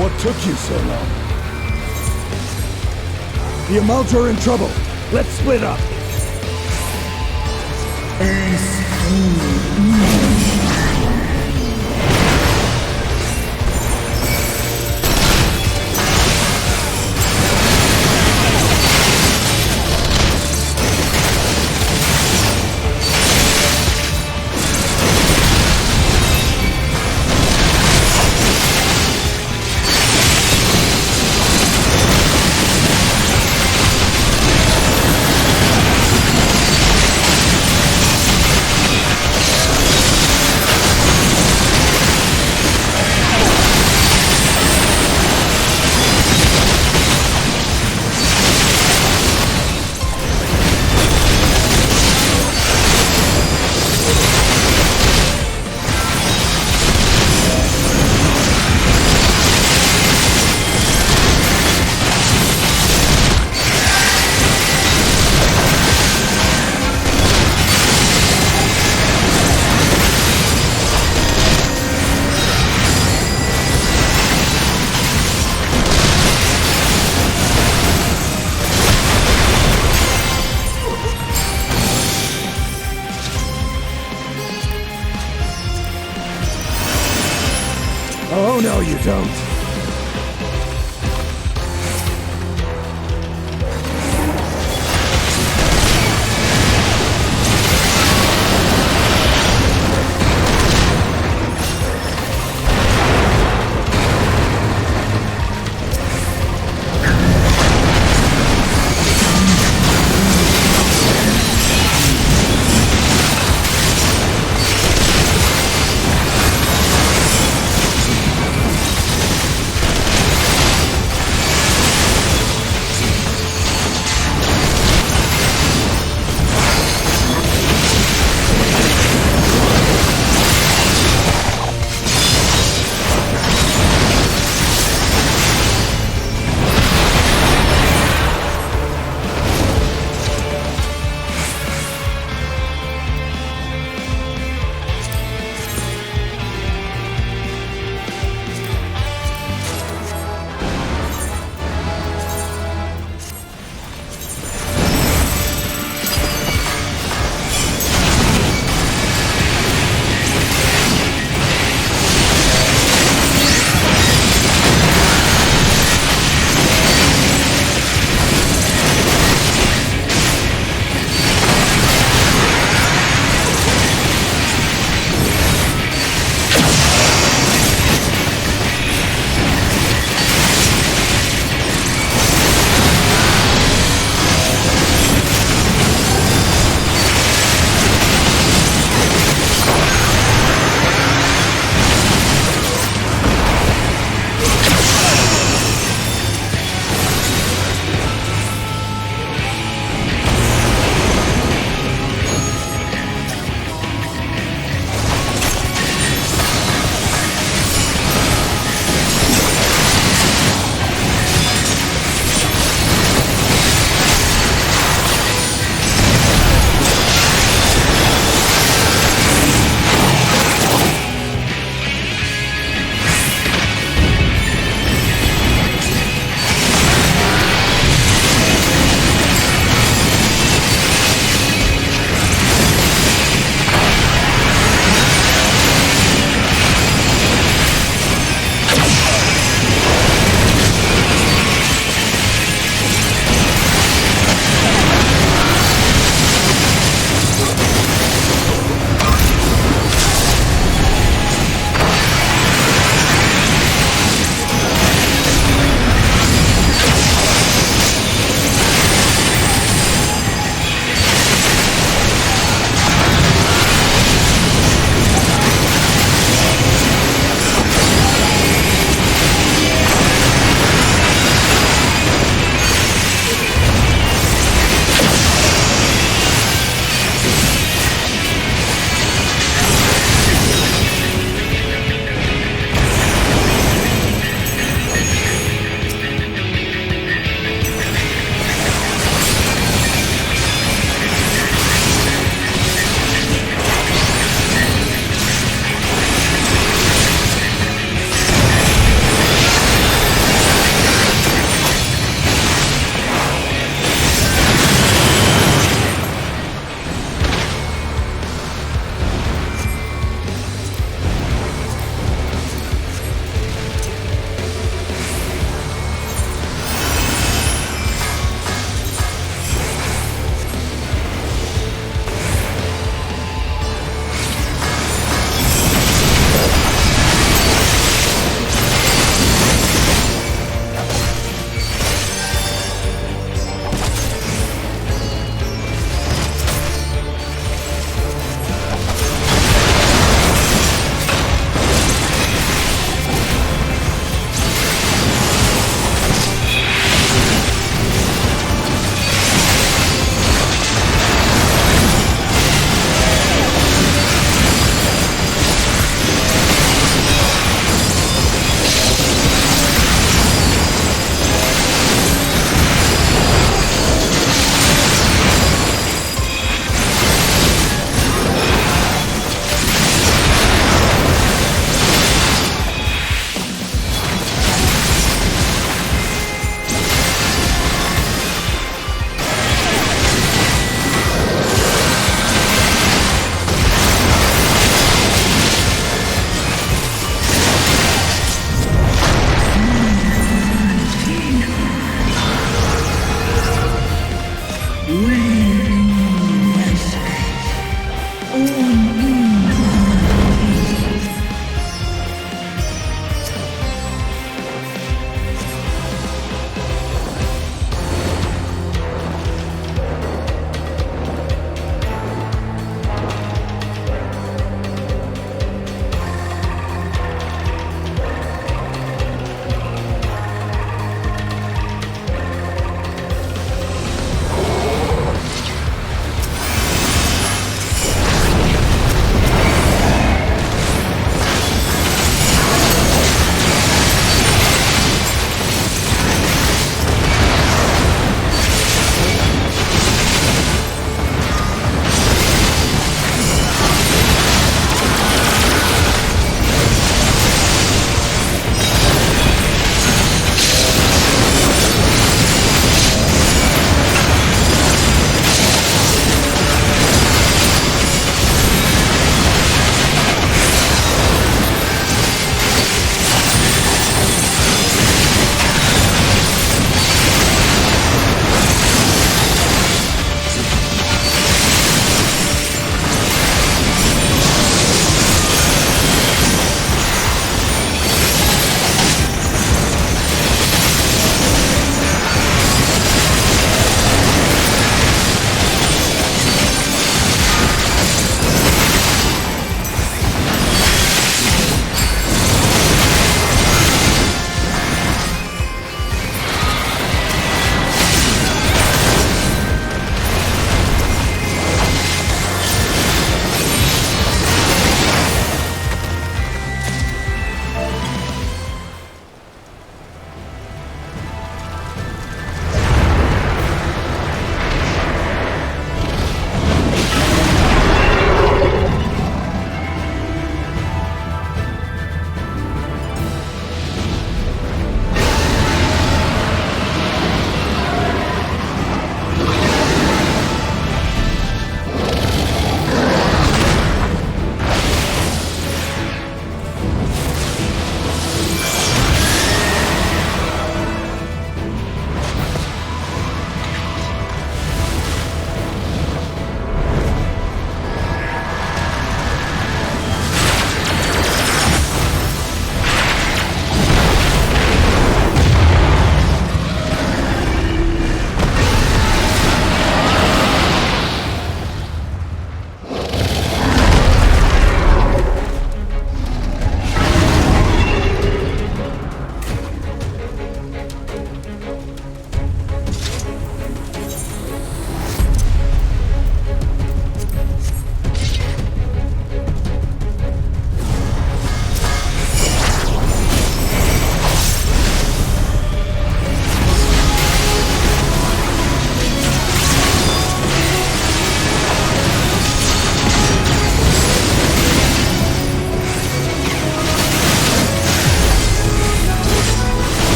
What took you so long? The Amalt are in trouble. Let's split up. Oh, no, you don't.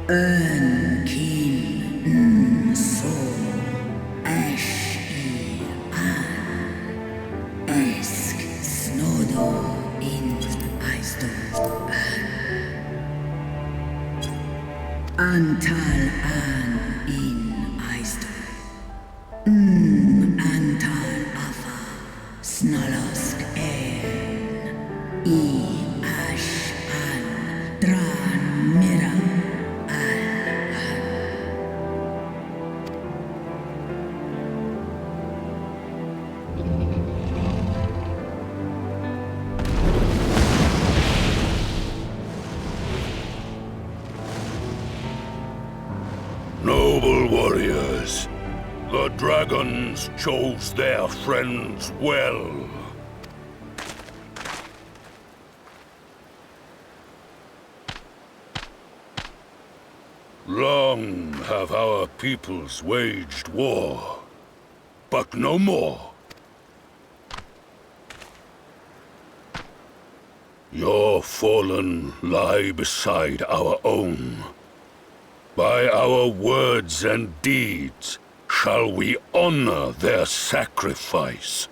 Kin so ShB Esk Snodo in Aisto Antal an in Aisto Antal afa Snalosk en ash an dran mira Noble warriors, the dragons chose their friends well. Long have our peoples waged war, but no more. Your fallen lie beside our own. By our words and deeds shall we honor their sacrifice.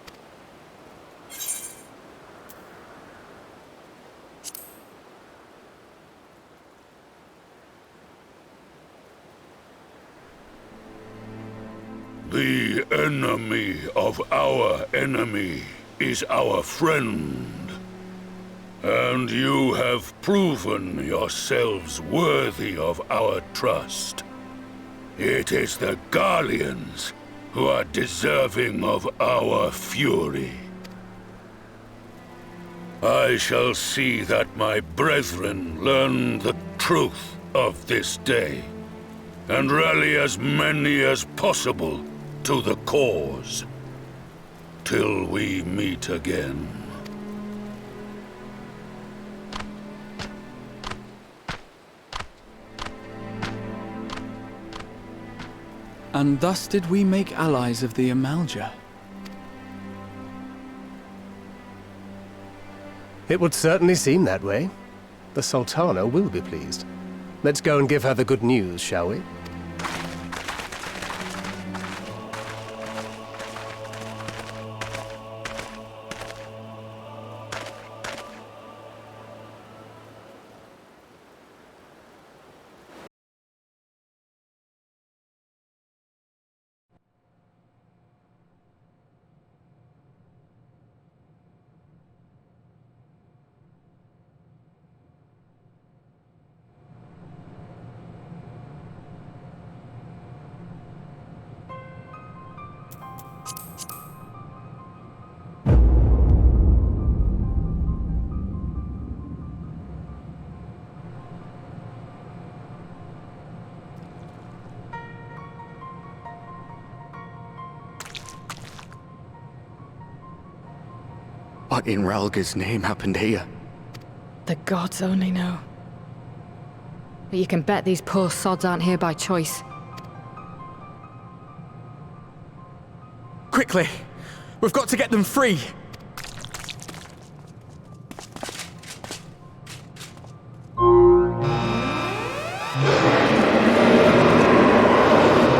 The enemy of our enemy is our friend. And you have proven yourselves worthy of our trust. It is the Garleans who are deserving of our fury. I shall see that my brethren learn the truth of this day, and rally as many as possible to the cause, till we meet again. And thus did we make allies of the Amalja. It would certainly seem that way. The Sultana will be pleased. Let's go and give her the good news, shall we? What in Ralga's name happened here? The gods only know. But you can bet these poor sods aren't here by choice. Quickly! We've got to get them free!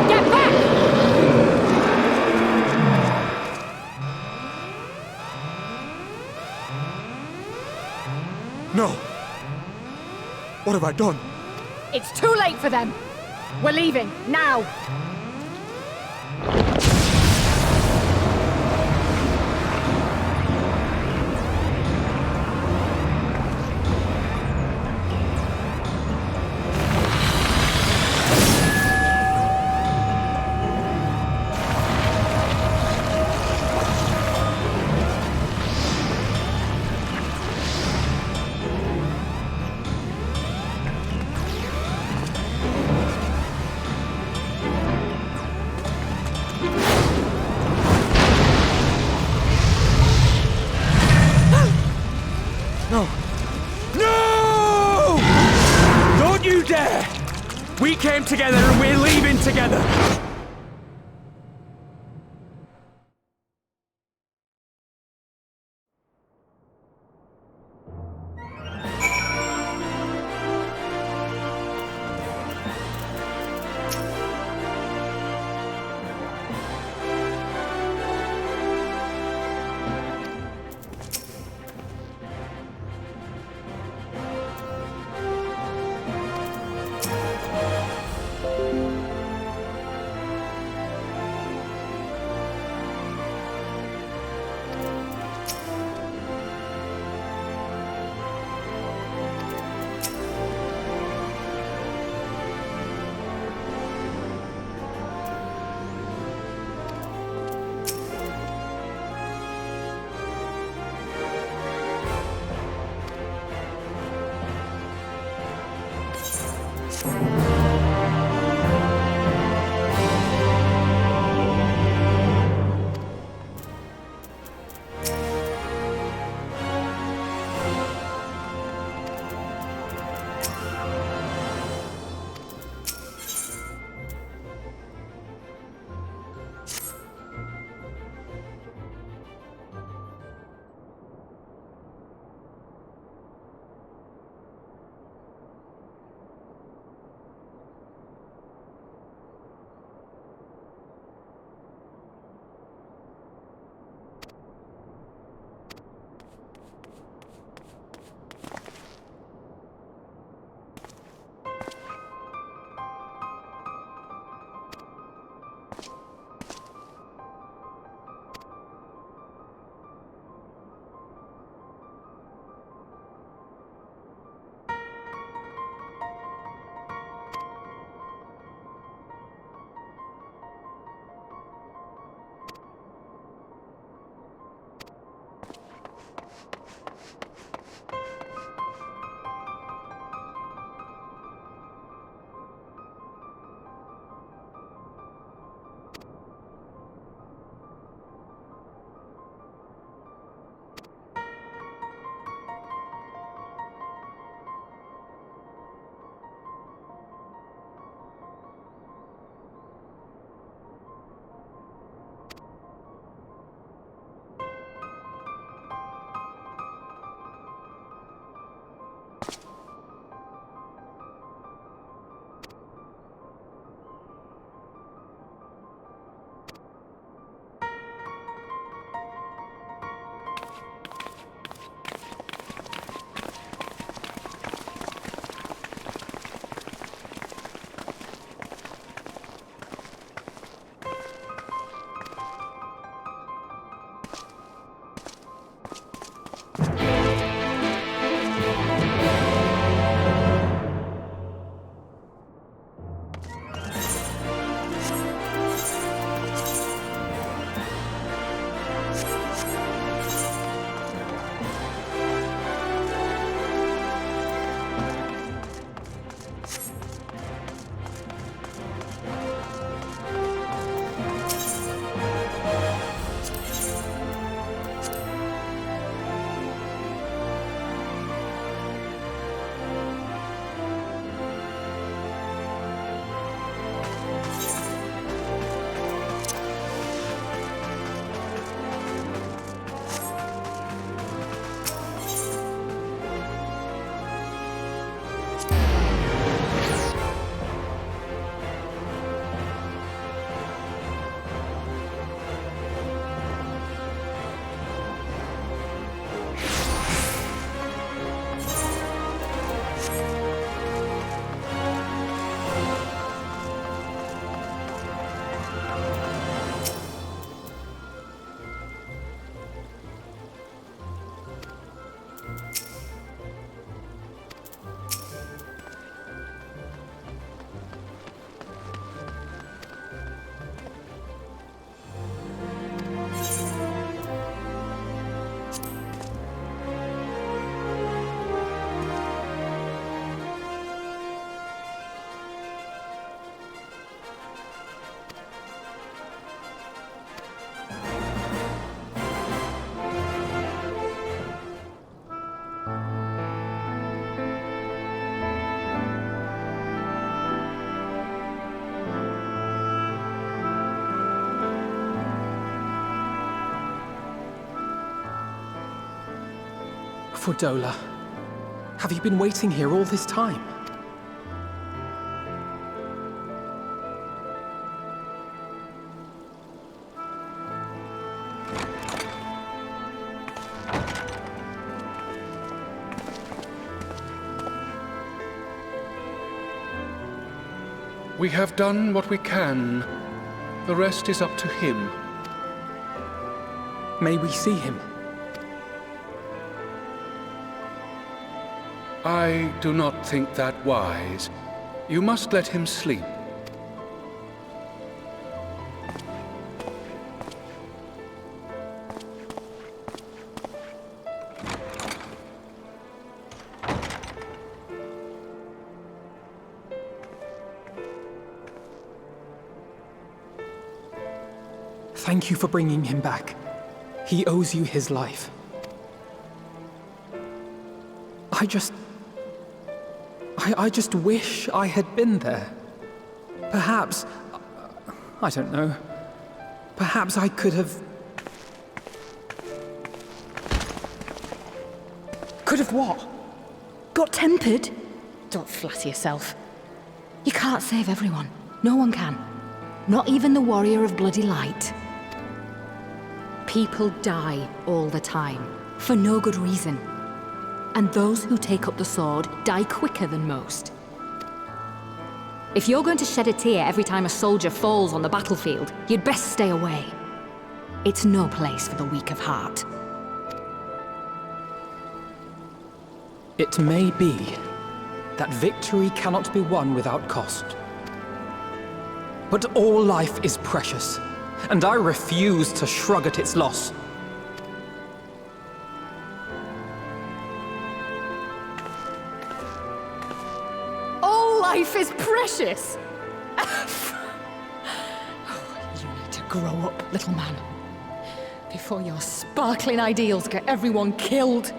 Get back! No! What have I done? It's too late for them! We're leaving, now! No! No! Don't you dare! We came together and we're leaving together! Fordola, have you been waiting here all this time? We have done what we can. The rest is up to him. May we see him? I do not think that wise. You must let him sleep. Thank you for bringing him back. He owes you his life. I just wish I had been there. Perhaps, I don't know, perhaps I could have... Could have what? Got tempered? Don't flatter yourself. You can't save everyone. No one can. Not even the warrior of bloody light. People die all the time, for no good reason. And those who take up the sword die quicker than most. If you're going to shed a tear every time a soldier falls on the battlefield, you'd best stay away. It's no place for the weak of heart. It may be that victory cannot be won without cost. But all life is precious, and I refuse to shrug at its loss. All life is precious! You need to grow up, little man. Before your sparkling ideals get everyone killed.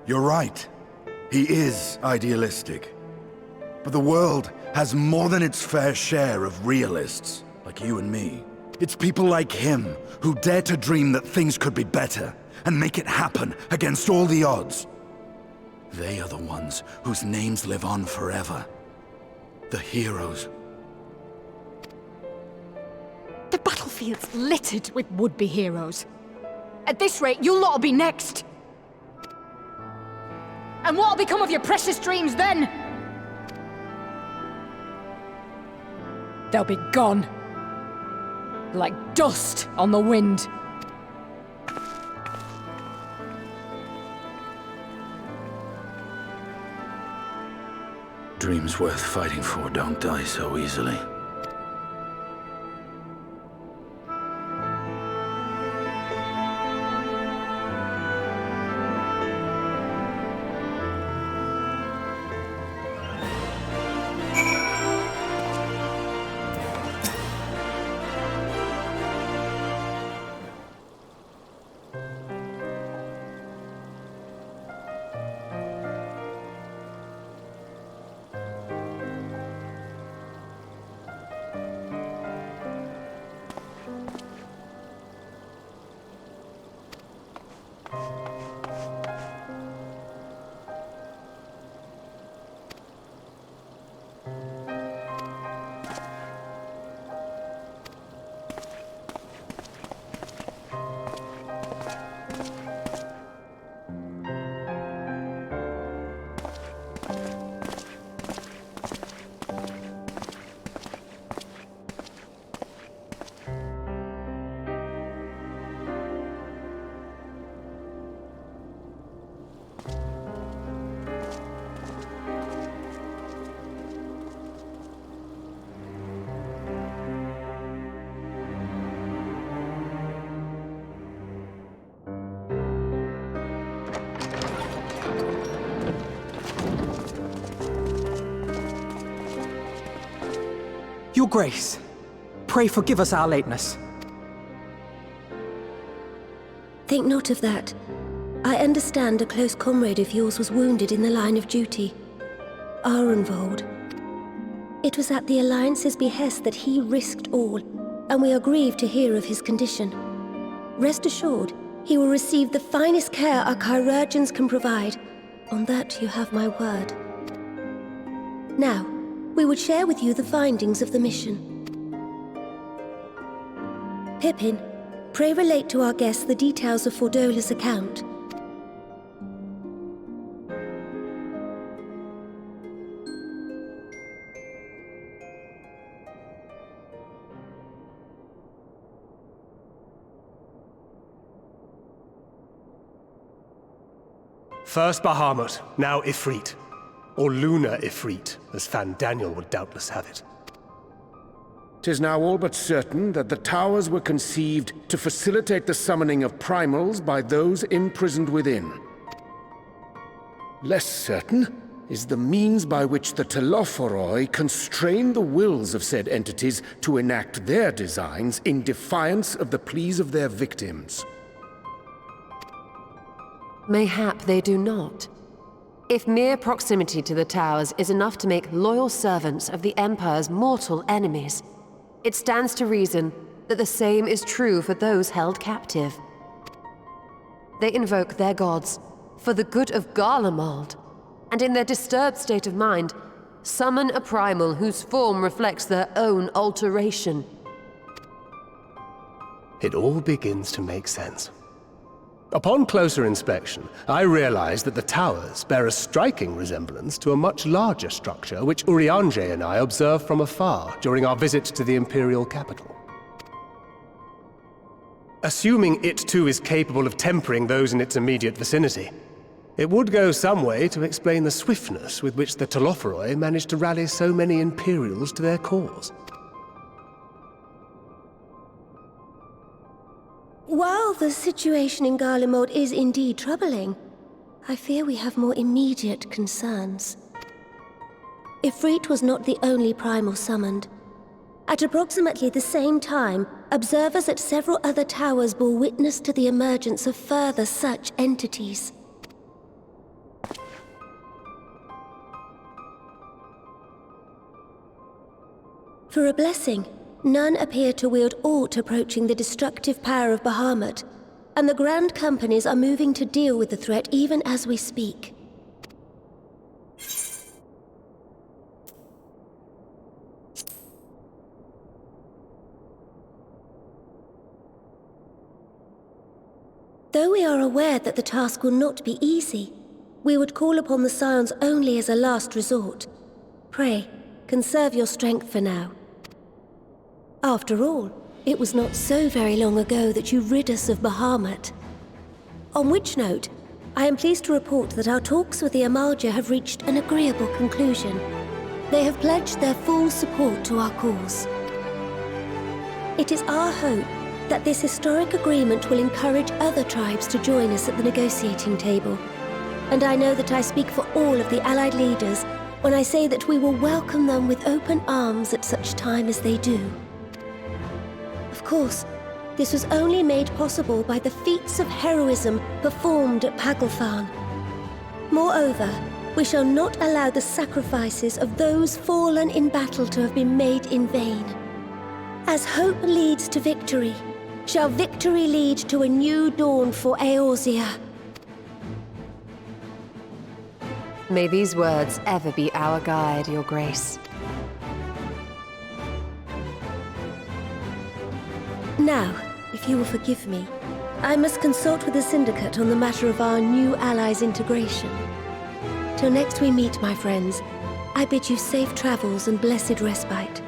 You're right. He is idealistic. But the world has more than its fair share of realists, like you and me. It's people like him who dare to dream that things could be better, and make it happen against all the odds. They are the ones whose names live on forever. The heroes. The battlefield's littered with would-be heroes. At this rate, you'll lot'll be next. And what'll become of your precious dreams then? They'll be gone. Like dust on the wind. Dreams worth fighting for don't die so easily. Your Grace, pray forgive us our lateness. Think not of that. I understand a close comrade of yours was wounded in the line of duty. Arenvald. It was at the Alliance's behest that he risked all, and we are grieved to hear of his condition. Rest assured, he will receive the finest care our chirurgeons can provide. On that you have my word. Now, we would share with you the findings of the mission. Pippin, pray relate to our guests the details of Fordola's account. First Bahamut, now Ifrit. Or Lunar Ifrit, as Fan Daniel would doubtless have it. 'tis now all but certain that the towers were conceived to facilitate the summoning of primals by those imprisoned within. Less certain is the means by which the Telophoroi constrain the wills of said entities to enact their designs in defiance of the pleas of their victims. Mayhap they do not. If mere proximity to the towers is enough to make loyal servants of the Empire's mortal enemies, it stands to reason that the same is true for those held captive. They invoke their gods for the good of Garlemald, and in their disturbed state of mind, summon a primal whose form reflects their own alteration. It all begins to make sense. Upon closer inspection, I realized that the towers bear a striking resemblance to a much larger structure which Urianger and I observed from afar during our visit to the Imperial capital. Assuming it too is capable of tempering those in its immediate vicinity, it would go some way to explain the swiftness with which the Telophoroi managed to rally so many Imperials to their cause. While the situation in Garlemald is indeed troubling, I fear we have more immediate concerns. Ifrit was not the only primal summoned. At approximately the same time, observers at several other towers bore witness to the emergence of further such entities. For a blessing, none appear to wield aught approaching the destructive power of Bahamut, and the Grand Companies are moving to deal with the threat even as we speak. Though we are aware that the task will not be easy, we would call upon the Scions only as a last resort. Pray, conserve your strength for now. After all, it was not so very long ago that you rid us of Bahamut. On which note, I am pleased to report that our talks with the Amalja have reached an agreeable conclusion. They have pledged their full support to our cause. It is our hope that this historic agreement will encourage other tribes to join us at the negotiating table. And I know that I speak for all of the Allied leaders when I say that we will welcome them with open arms at such time as they do. Of course, this was only made possible by the feats of heroism performed at Paglfan. Moreover, we shall not allow the sacrifices of those fallen in battle to have been made in vain. As hope leads to victory, shall victory lead to a new dawn for Eorzea. May these words ever be our guide, Your Grace. Now, if you will forgive me, I must consult with the Syndicate on the matter of our new allies' integration. Till next we meet, my friends, I bid you safe travels and blessed respite.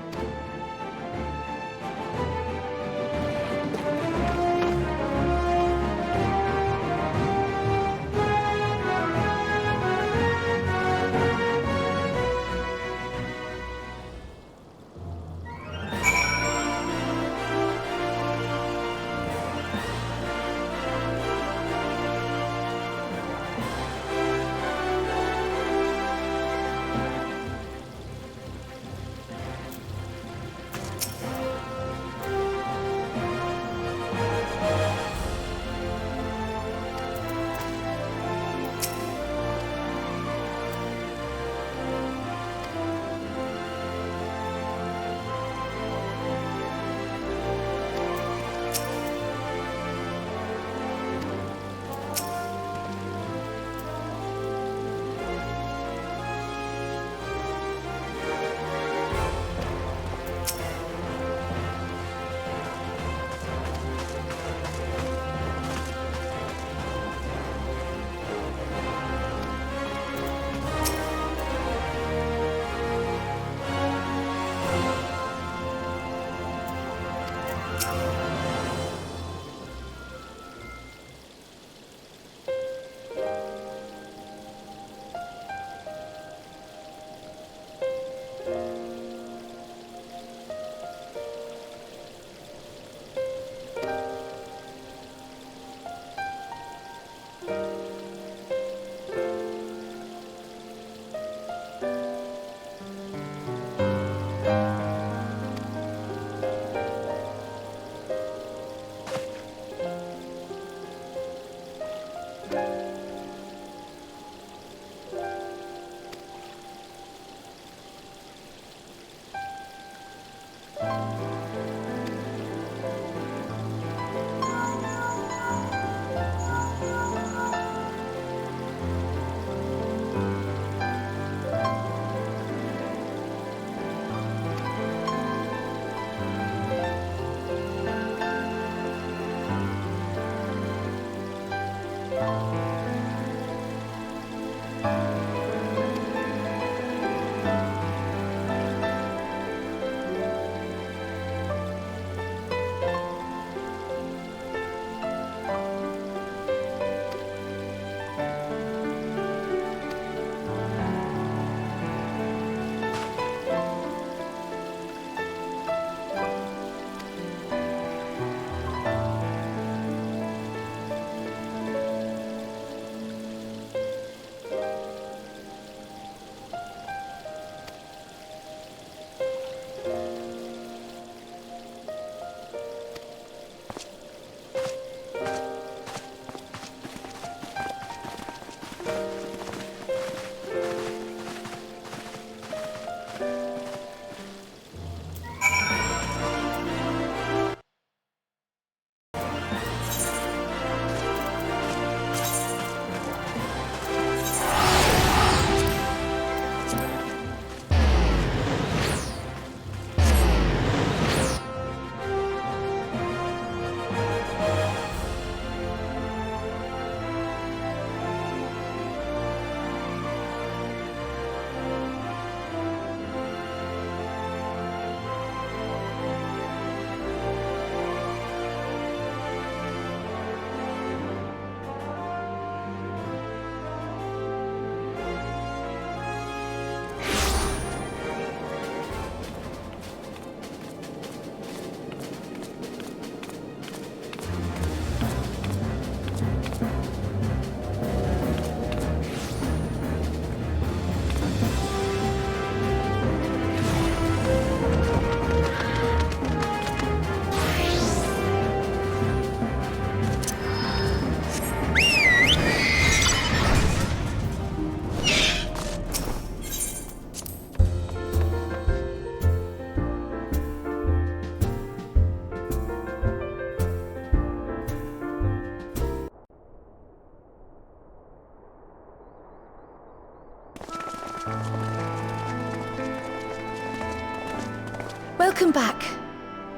Welcome back.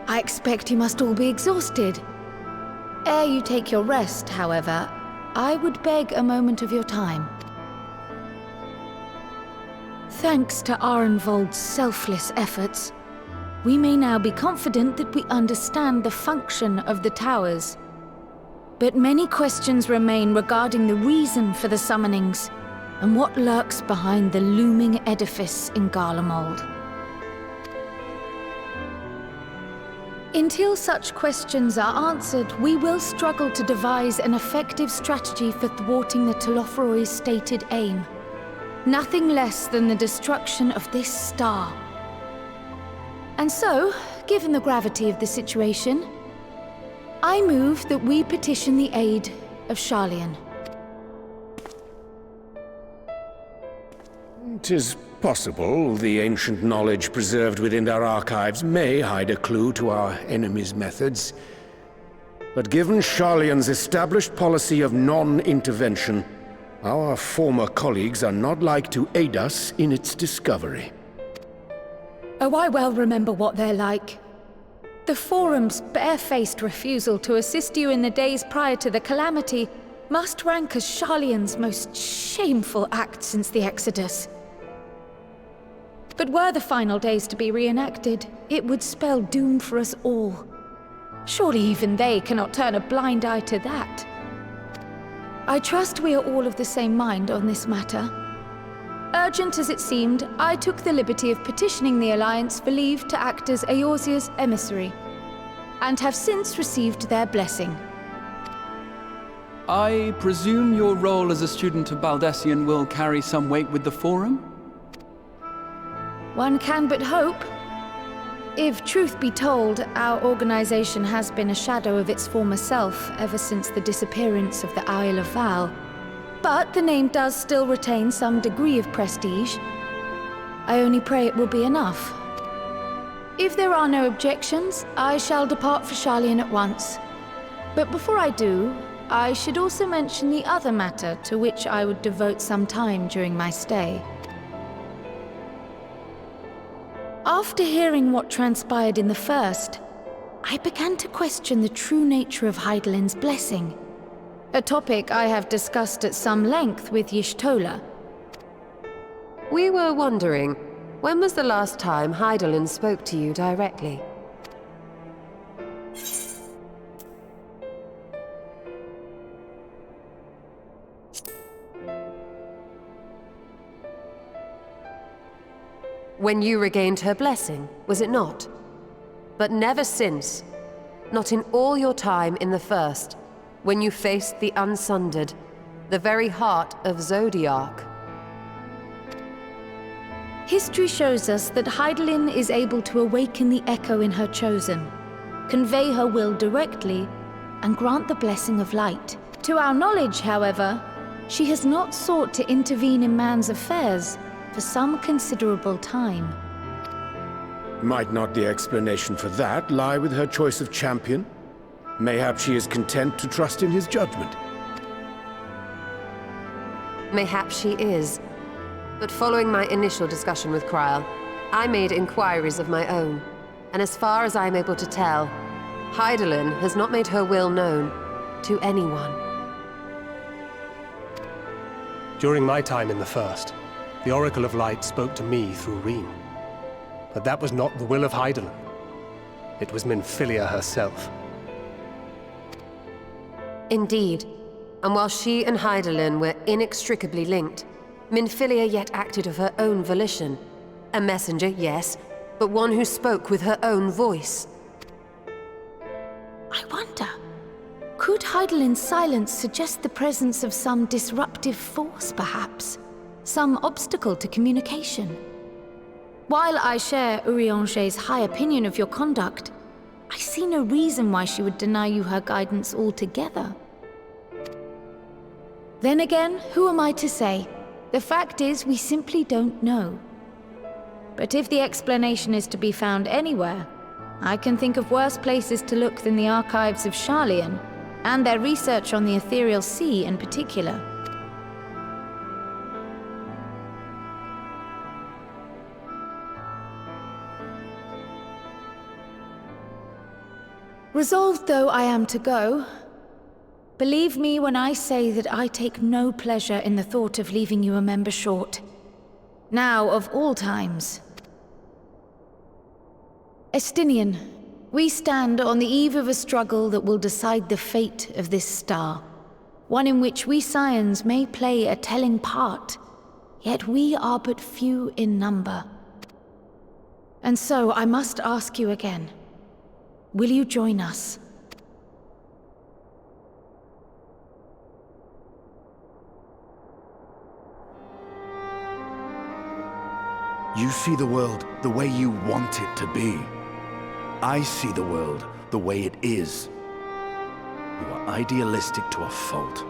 I expect you must all be exhausted. Ere you take your rest, however, I would beg a moment of your time. Thanks to Arenvald's selfless efforts, we may now be confident that we understand the function of the towers. But many questions remain regarding the reason for the summonings and what lurks behind the looming edifice in Garlemald. Until such questions are answered, we will struggle to devise an effective strategy for thwarting the Telophoroi's stated aim. Nothing less than the destruction of this star. And so, given the gravity of the situation, I move that we petition the aid of Sharlayan. 'Tis possible the ancient knowledge preserved within our archives may hide a clue to our enemy's methods. But given Sharlayan's established policy of non-intervention, our former colleagues are not like to aid us in its discovery. Oh, I well remember what they're like. The Forum's barefaced refusal to assist you in the days prior to the calamity must rank as Sharlayan's most shameful act since the Exodus. But were the final days to be reenacted, it would spell doom for us all. Surely even they cannot turn a blind eye to that. I trust we are all of the same mind on this matter. Urgent as it seemed, I took the liberty of petitioning the Alliance for leave to act as Eorzea's emissary, and have since received their blessing. I presume your role as a student of Baldessian will carry some weight with the Forum? One can but hope. If truth be told, our organization has been a shadow of its former self ever since the disappearance of the Isle of Val. But the name does still retain some degree of prestige. I only pray it will be enough. If there are no objections, I shall depart for Sharlayan at once. But before I do, I should also mention the other matter to which I would devote some time during my stay. After hearing what transpired in the first, I began to question the true nature of Hydaelyn's blessing, a topic I have discussed at some length with Y'shtola. We were wondering, when was the last time Hydaelyn spoke to you directly? When you regained her blessing, was it not? But never since. Not in all your time in the First, when you faced the Unsundered, the very heart of Zodiark. History shows us that Hydaelyn is able to awaken the echo in her chosen, convey her will directly, and grant the blessing of light. To our knowledge, however, she has not sought to intervene in man's affairs for some considerable time. Might not the explanation for that lie with her choice of champion? Mayhap she is content to trust in his judgment. Mayhap she is. But following my initial discussion with Krile, I made inquiries of my own. And as far as I'm able to tell, Hydaelyn has not made her will known to anyone. During my time in the First, the Oracle of Light spoke to me through Reen. But that was not the will of Hydaelyn. It was Minfilia herself. Indeed. And while she and Hydaelyn were inextricably linked, Minfilia yet acted of her own volition. A messenger, yes, but one who spoke with her own voice. I wonder, could Hydaelyn's silence suggest the presence of some disruptive force, perhaps? Some obstacle to communication? While I share Urianger's high opinion of your conduct, I see no reason why she would deny you her guidance altogether. Then again, who am I to say? The fact is, we simply don't know. But if the explanation is to be found anywhere, I can think of worse places to look than the archives of Sharlayan, and their research on the Ethereal Sea in particular. Resolved though I am to go, believe me when I say that I take no pleasure in the thought of leaving you a member short. Now, of all times. Estinian, we stand on the eve of a struggle that will decide the fate of this star. One in which we Scions may play a telling part, yet we are but few in number. And so I must ask you again. Will you join us? You see the world the way you want it to be. I see the world the way it is. You are idealistic to a fault.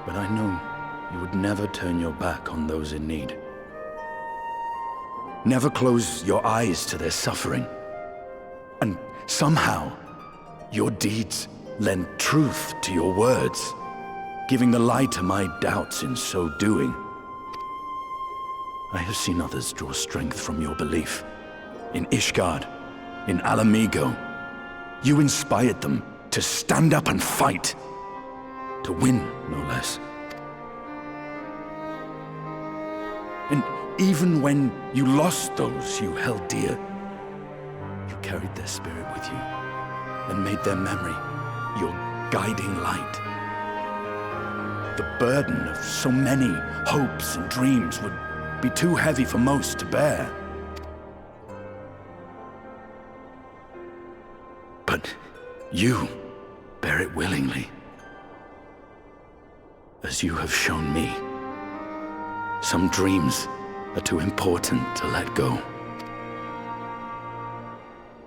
But I know you would never turn your back on those in need. Never close your eyes to their suffering. And somehow, your deeds lend truth to your words, giving the lie to my doubts in so doing. I have seen others draw strength from your belief. In Ishgard, in Alamigo, you inspired them to stand up and fight. To win, no less. And even when you lost those you held dear, you carried their spirit with you, and made their memory your guiding light. The burden of so many hopes and dreams would be too heavy for most to bear. But you bear it willingly, as you have shown me. Some dreams are too important to let go.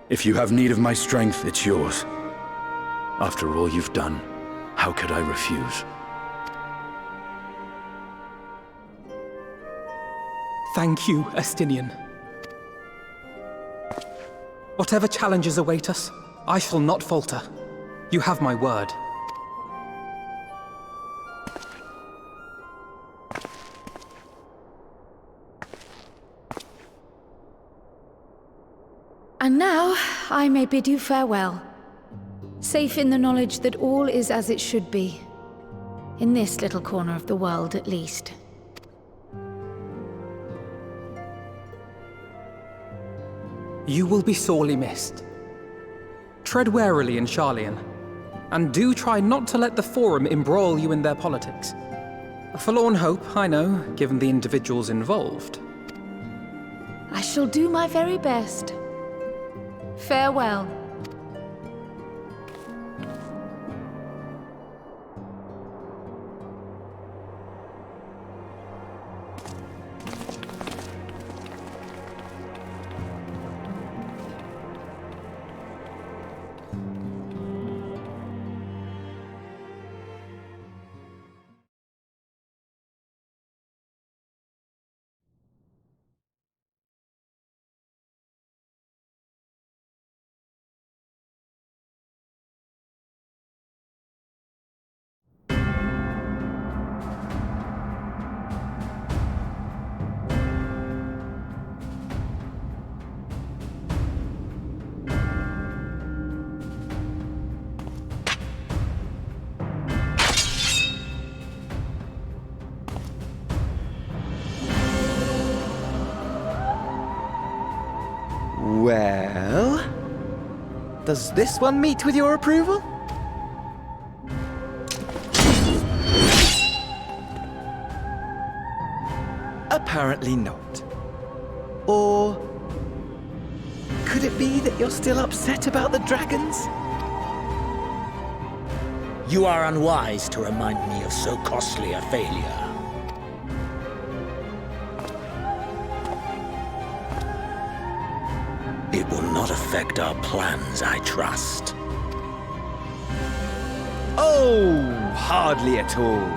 If you have need of my strength, it's yours. After all you've done, how could I refuse? Thank you, Estinian. Whatever challenges await us, I shall not falter. You have my word. And now, I may bid you farewell. Safe in the knowledge that all is as it should be. In this little corner of the world, at least. You will be sorely missed. Tread warily in Sharlayan, and do try not to let the Forum embroil you in their politics. A forlorn hope, I know, given the individuals involved. I shall do my very best. Farewell. Well, does this one meet with your approval? Apparently not. Or could it be that you're still upset about the dragons? You are unwise to remind me of so costly a failure. It will not affect our plans, I trust. Oh, hardly at all.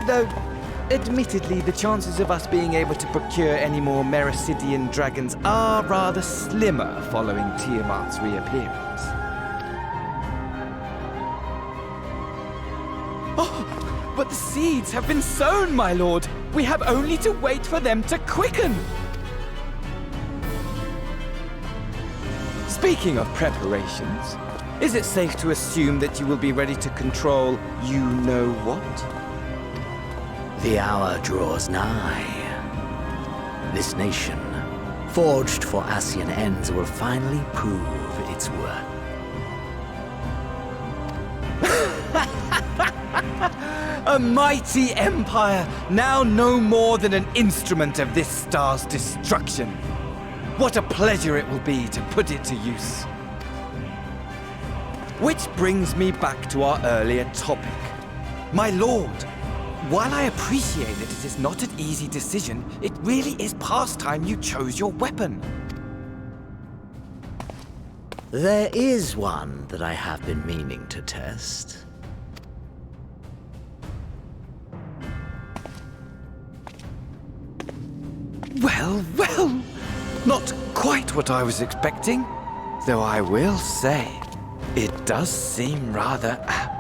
Though, admittedly, the chances of us being able to procure any more Mericidian dragons are rather slimmer following Tiamat's reappearance. Oh, but the seeds have been sown, my lord. We have only to wait for them to quicken. Speaking of preparations, is it safe to assume that you will be ready to control you-know-what? The hour draws nigh. This nation, forged for Ascian ends, will finally prove its worth. A mighty empire, now no more than an instrument of this star's destruction. What a pleasure it will be to put it to use. Which brings me back to our earlier topic. My lord, while I appreciate that it is not an easy decision, it really is past time you chose your weapon. There is one that I have been meaning to test. Well, well! Not quite what I was expecting, though I will say, it does seem rather apt.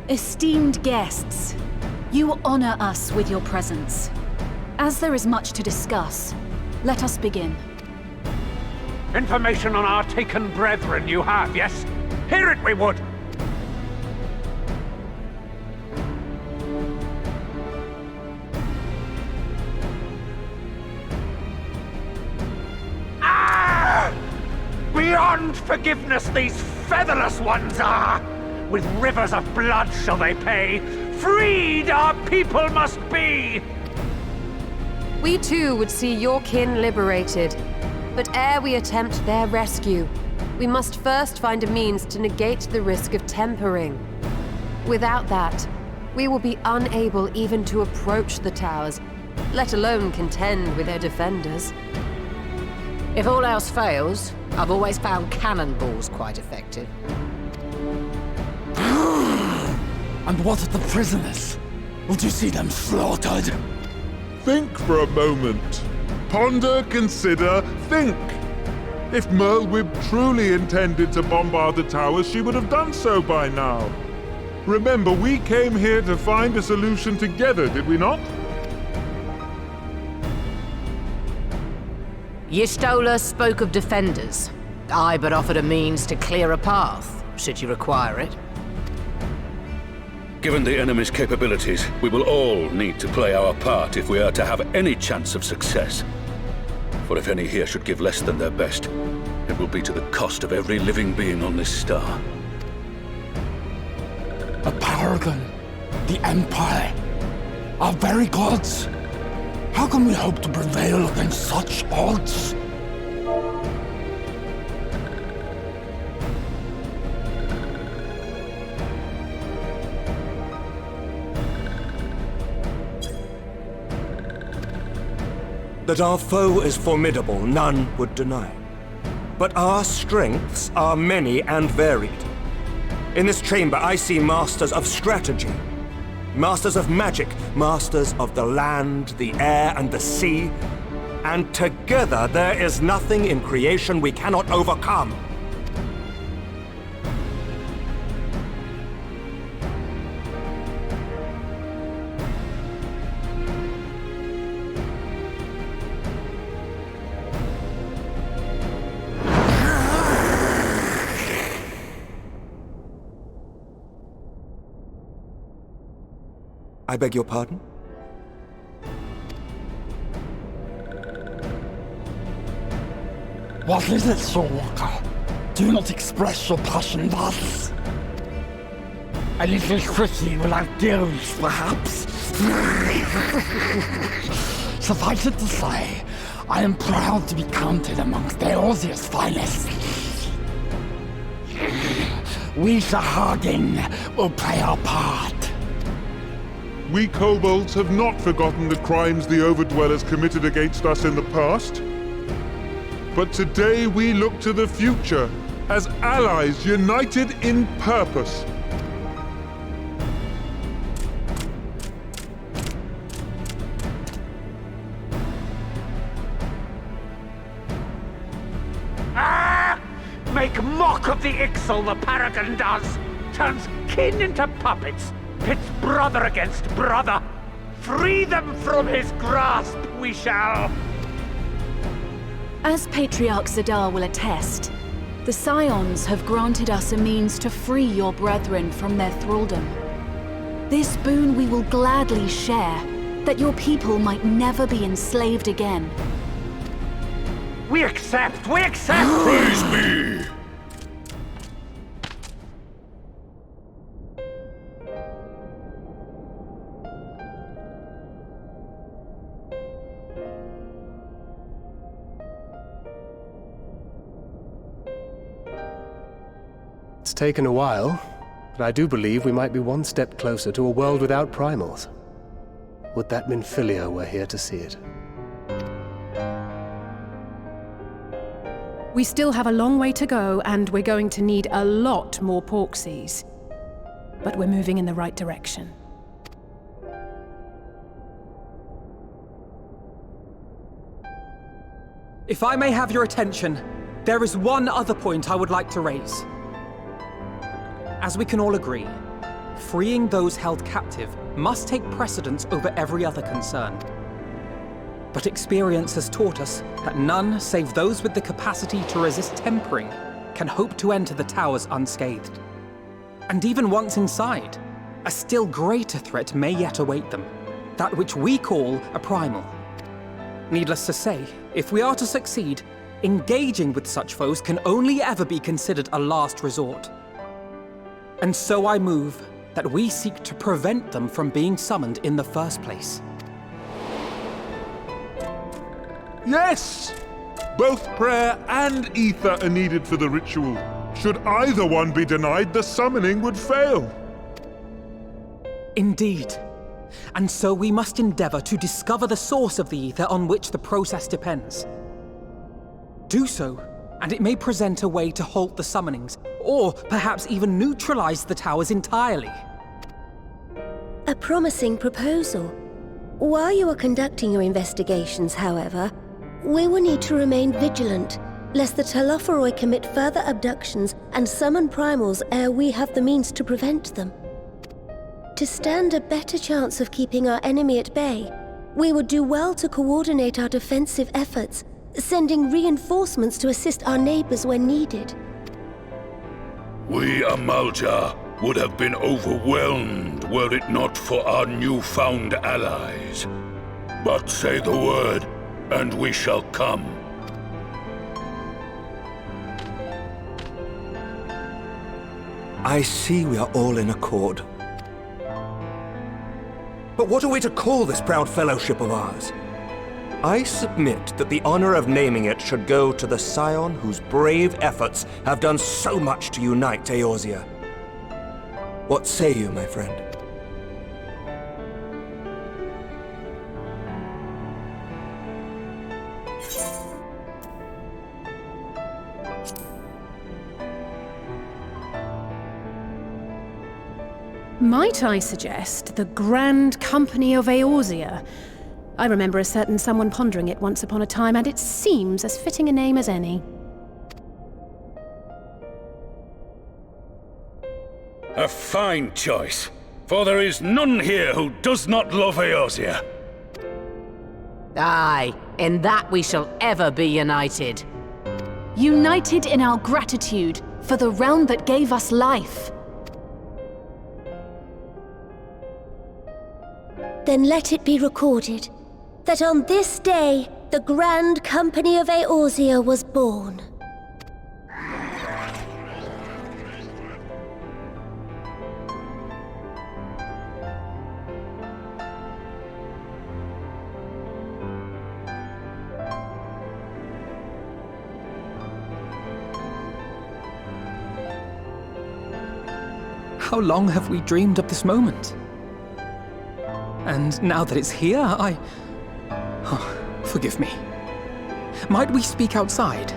Esteemed guests, you honor us with your presence. As there is much to discuss, let us begin. Information on our taken brethren you have, yes? Hear it we would! Ah! Beyond forgiveness these featherless ones are! With rivers of blood shall they pay! Freed our people must be! We too would see your kin liberated. But ere we attempt their rescue, we must first find a means to negate the risk of tempering. Without that, we will be unable even to approach the towers, let alone contend with their defenders. If all else fails, I've always found cannonballs quite effective. And what of the prisoners? Would you see them slaughtered? Think for a moment. Ponder, consider, think. If Merlwyb truly intended to bombard the towers, she would have done so by now. Remember, we came here to find a solution together, did we not? Y'Stola spoke of defenders. I but offered a means to clear a path, should you require it. Given the enemy's capabilities, we will all need to play our part if we are to have any chance of success. For if any here should give less than their best, it will be to the cost of every living being on this star. A paragon, the Empire, our very gods. How can we hope to prevail against such odds? That our foe is formidable, none would deny. But our strengths are many and varied. In this chamber, I see masters of strategy, masters of magic, masters of the land, the air, and the sea. And together, there is nothing in creation we cannot overcome. I beg your pardon? What is it, Soulwalker? Do not express your passion thus. A little quickly without gills, perhaps? Suffice it to say, I am proud to be counted amongst Eorzea's finest. We Sahagin will play our part. We kobolds have not forgotten the crimes the Overdwellers committed against us in the past. But today we look to the future, as allies united in purpose. Ah! Make mock of the Ixal the Paragon does! Turns kin into puppets! Pits brother against brother! Free them from his grasp, we shall! As Patriarch Zadar will attest, the Scions have granted us a means to free your brethren from their thraldom. This boon we will gladly share, that your people might never be enslaved again. We accept! We accept! Praise be! It's taken a while, but I do believe we might be one step closer to a world without primals. Would that Minfilia were here to see it. We still have a long way to go, and we're going to need a lot more Porksies. But we're moving in the right direction. If I may have your attention, there is one other point I would like to raise. As we can all agree, freeing those held captive must take precedence over every other concern. But experience has taught us that none save those with the capacity to resist tempering can hope to enter the towers unscathed. And even once inside, a still greater threat may yet await them, that which we call a primal. Needless to say, if we are to succeed, engaging with such foes can only ever be considered a last resort. And so I move that we seek to prevent them from being summoned in the first place. Yes! Both prayer and ether are needed for the ritual. Should either one be denied, the summoning would fail. Indeed. And so we must endeavor to discover the source of the ether on which the process depends. Do so, and it may present a way to halt the summonings, or perhaps even neutralize the towers entirely. A promising proposal. While you are conducting your investigations, however, we will need to remain vigilant, lest the Telophoroi commit further abductions and summon primals ere we have the means to prevent them. To stand a better chance of keeping our enemy at bay, we would do well to coordinate our defensive efforts, sending reinforcements to assist our neighbors when needed. We Amalja would have been overwhelmed were it not for our newfound allies. But say the word, and we shall come. I see we are all in accord. But what are we to call this proud fellowship of ours? I submit that the honor of naming it should go to the scion whose brave efforts have done so much to unite Eorzea. What say you, my friend? Might I suggest the Grand Company of Eorzea? I remember a certain someone pondering it once upon a time, and it seems as fitting a name as any. A fine choice, for there is none here who does not love Eorzea. Aye, in that we shall ever be united. United in our gratitude for the realm that gave us life. Then let it be recorded that on this day, the Grand Company of Eorzea was born. How long have we dreamed of this moment? And now that it's here, Oh, forgive me. Might we speak outside?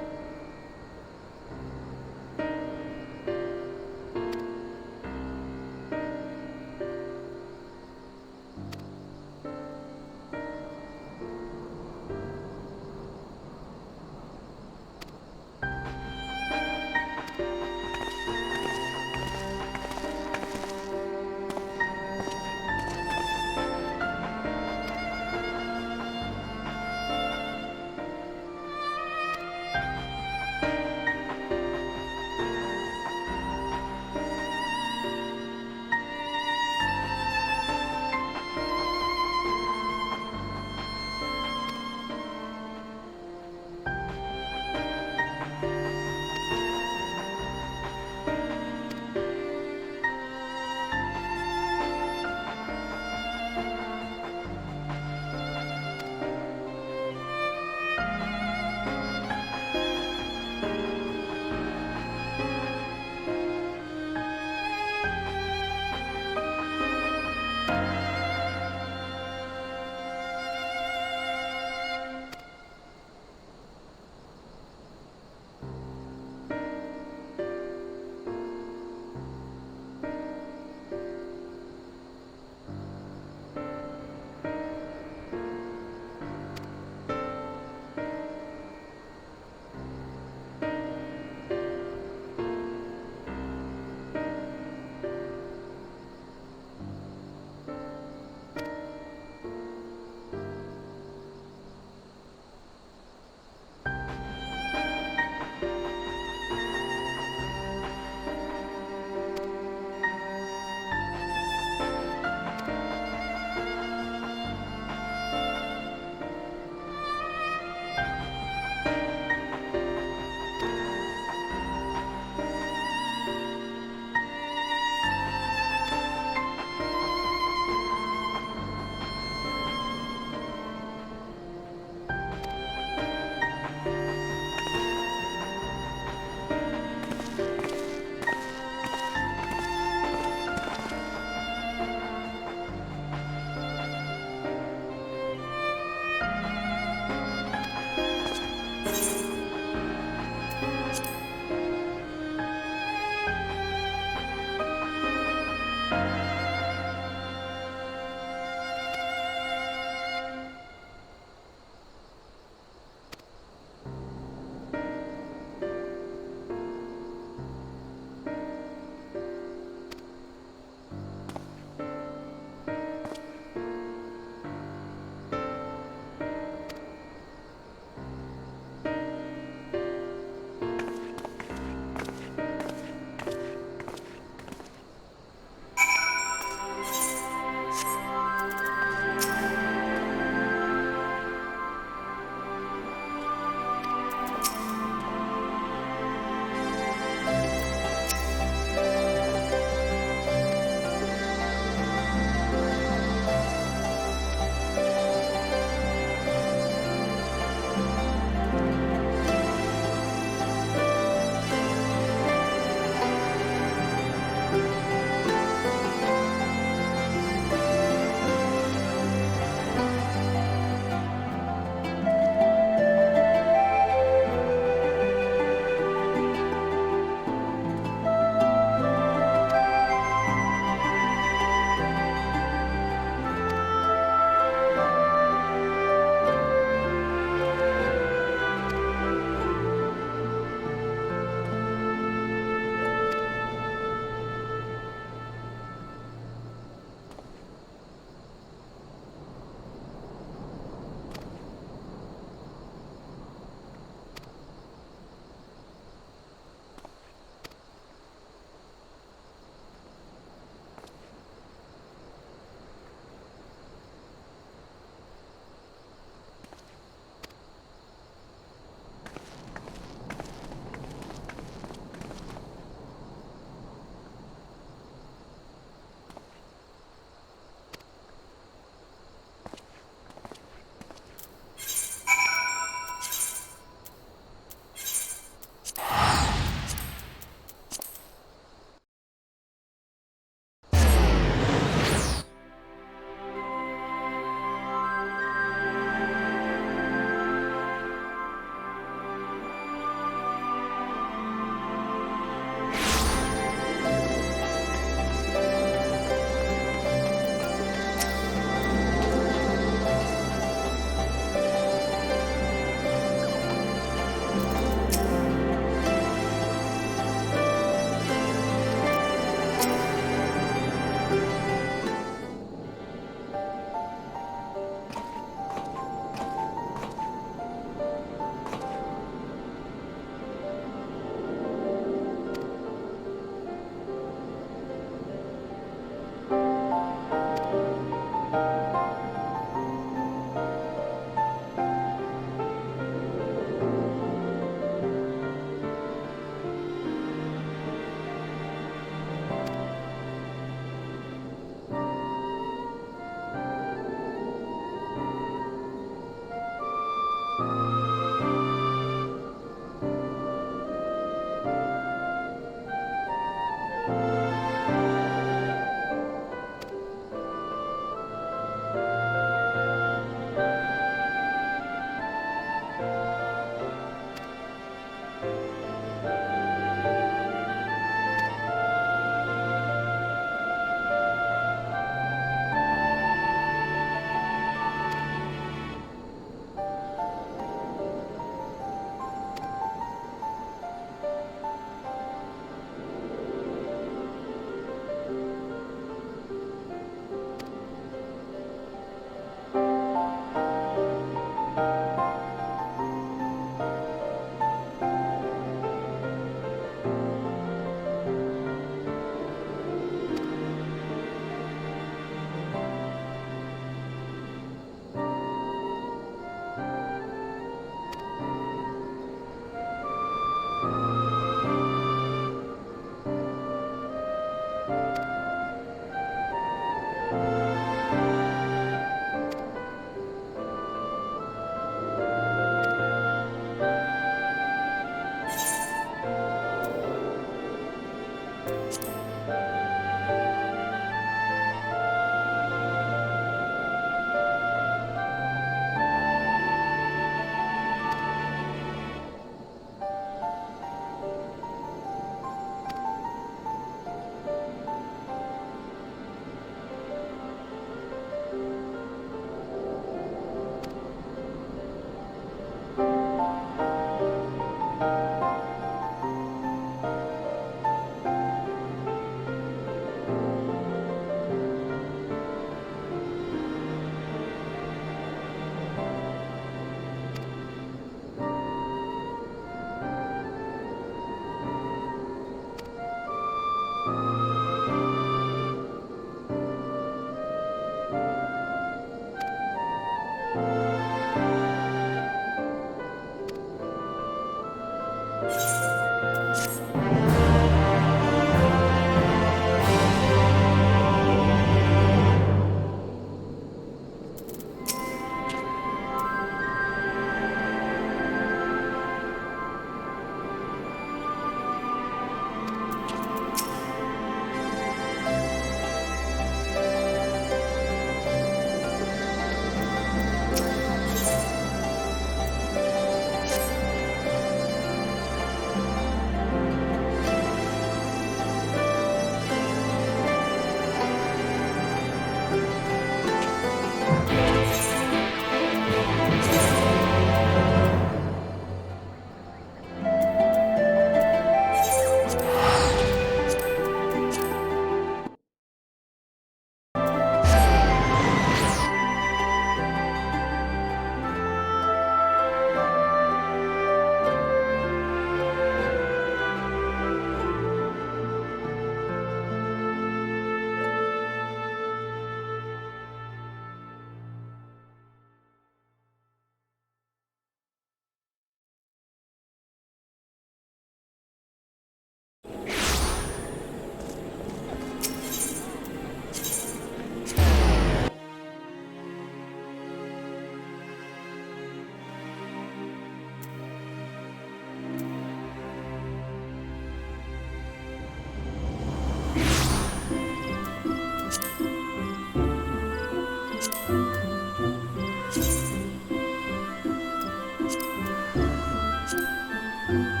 you.